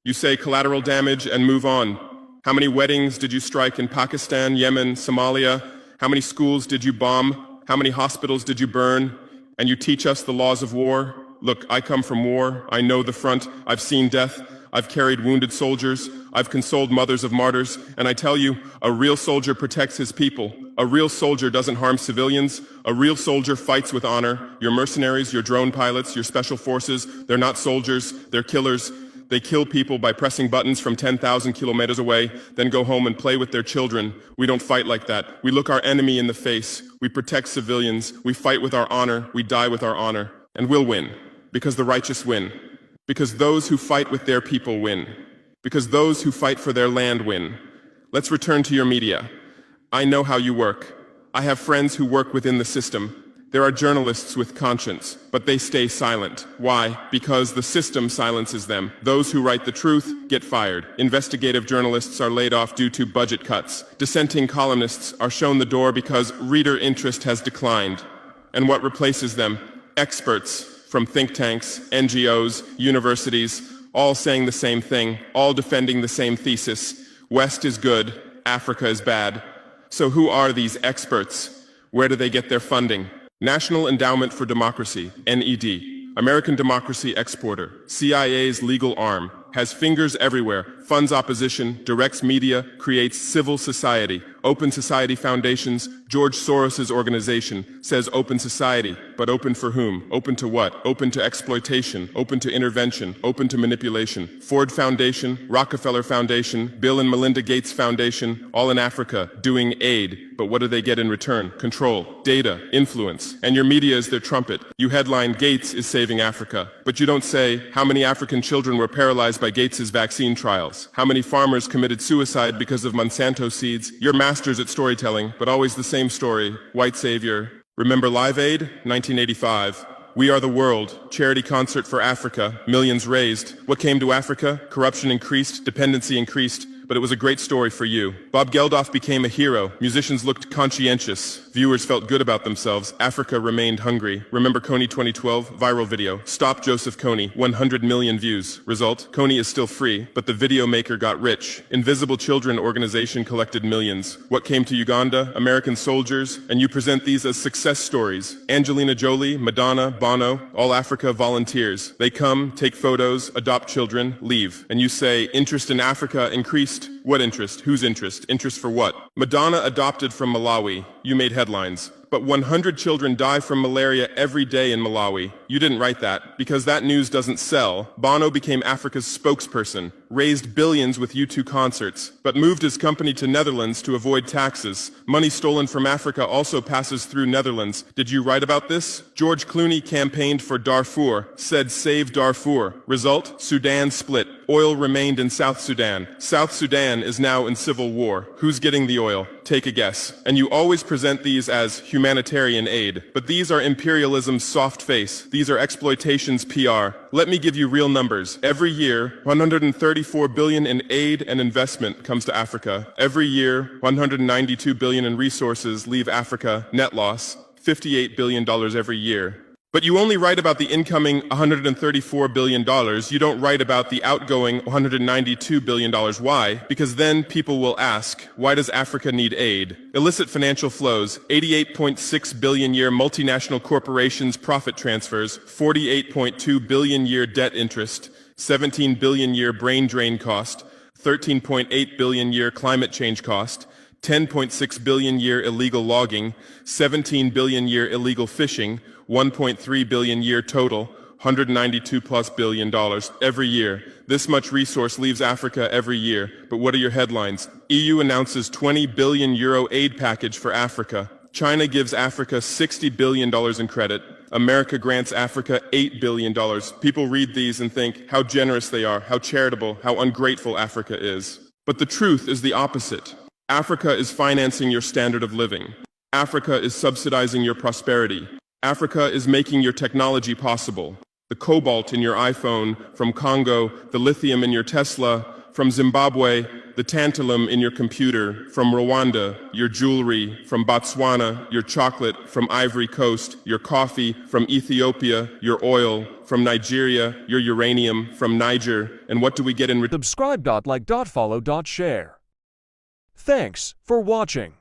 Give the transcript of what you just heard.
You say collateral damage and move on. How many weddings did you strike in Pakistan, Yemen, Somalia? How many schools did you bomb? How many hospitals did you burn? And you teach us the laws of war? Look, I come from war. I know the front. I've seen death. I've carried wounded soldiers. I've consoled mothers of martyrs. And I tell you, a real soldier protects his people. A real soldier doesn't harm civilians. A real soldier fights with honor. Your mercenaries, your drone pilots, your special forces, they're not soldiers, they're killers. They kill people by pressing buttons from 10,000 kilometers away, then go home and play with their children. We don't fight like that. We look our enemy in the face. We protect civilians. We fight with our honor. We die with our honor. And we'll win. Because the righteous win. Because those who fight with their people win. Because those who fight for their land win. Let's return to your media. I know how you work. I have friends who work within the system. There are journalists with conscience, but they stay silent. Why? Because the system silences them. Those who write the truth get fired. Investigative journalists are laid off due to budget cuts. Dissenting columnists are shown the door because reader interest has declined. And what replaces them? Experts from think tanks, NGOs, universities, all saying the same thing, all defending the same thesis. West is good, Africa is bad. So who are these experts? Where do they get their funding? National Endowment for Democracy, NED, American democracy exporter, CIA's legal arm, has fingers everywhere, funds opposition, directs media, creates civil society, Open Society Foundations, George Soros's organization, says open society, but open for whom? Open to what? Open to exploitation, open to intervention, open to manipulation. Ford Foundation, Rockefeller Foundation, Bill and Melinda Gates Foundation, all in Africa, doing aid, but what do they get in return? Control, data, influence, and your media is their trumpet. You headline Gates is saving Africa, but you don't say how many African children were paralyzed by Gates's vaccine trials, how many farmers committed suicide because of Monsanto seeds. You're masters at storytelling, but always the same story, white savior. Remember Live Aid, 1985? We Are the World, charity concert for Africa, millions raised. What came to Africa? Corruption increased, dependency increased, but it was a great story for you. Bob Geldof became a hero. Musicians looked conscientious. Viewers felt good about themselves. Africa remained hungry. Remember Kony 2012? Viral video. Stop Joseph Kony. 100 million views. Result? Kony is still free, but the video maker got rich. Invisible Children organization collected millions. What came to Uganda? American soldiers. And you present these as success stories. Angelina Jolie, Madonna, Bono, all Africa volunteers. They come, take photos, adopt children, leave. And you say, interest in Africa increased. What interest? Whose interest? Interest for what? Madonna adopted from Malawi. You made headlines. But 100 children die from malaria every day in Malawi. You didn't write that, because that news doesn't sell. Bono became Africa's spokesperson, raised billions with U2 concerts, but moved his company to Netherlands to avoid taxes. Money stolen from Africa also passes through Netherlands. Did you write about this? George Clooney campaigned for Darfur, said save Darfur. Result? Sudan split. Oil remained in South Sudan. South Sudan is now in civil war. Who's getting the oil? Take a guess. And you always present these as humanitarian aid. But these are imperialism's soft face. These are exploitation's PR. Let me give you real numbers. Every year, 134 billion in aid and investment comes to Africa. Every year, 192 billion in resources leave Africa, net loss, $58 billion every year. But you only write about the incoming $134 billion. You don't write about the outgoing $192 billion. Why? Because then people will ask, why does Africa need aid? Illicit financial flows, 88.6 billion year multinational corporations profit transfers, 48.2 billion year debt interest, 17 billion year brain drain cost, 13.8 billion year climate change cost, 10.6 billion year illegal logging, 17 billion year illegal fishing, 1.3 billion year total, $192+ billion every year. This much resource leaves Africa every year. But what are your headlines? EU announces 20 billion euro aid package for Africa. China gives Africa $60 billion in credit. America grants Africa $8 billion. People read these and think how generous they are, how charitable, how ungrateful Africa is. But the truth is the opposite. Africa is financing your standard of living. Africa is subsidizing your prosperity. Africa is making your technology possible. The cobalt in your iPhone from Congo, the lithium in your Tesla From Zimbabwe, the tantalum in your computer. From Rwanda, your jewelry. From Botswana, your chocolate. From Ivory Coast, your coffee. From Ethiopia, your oil. From Nigeria, your uranium. From Niger, and what do we get in return? Subscribe, like, follow, share. Thanks for watching.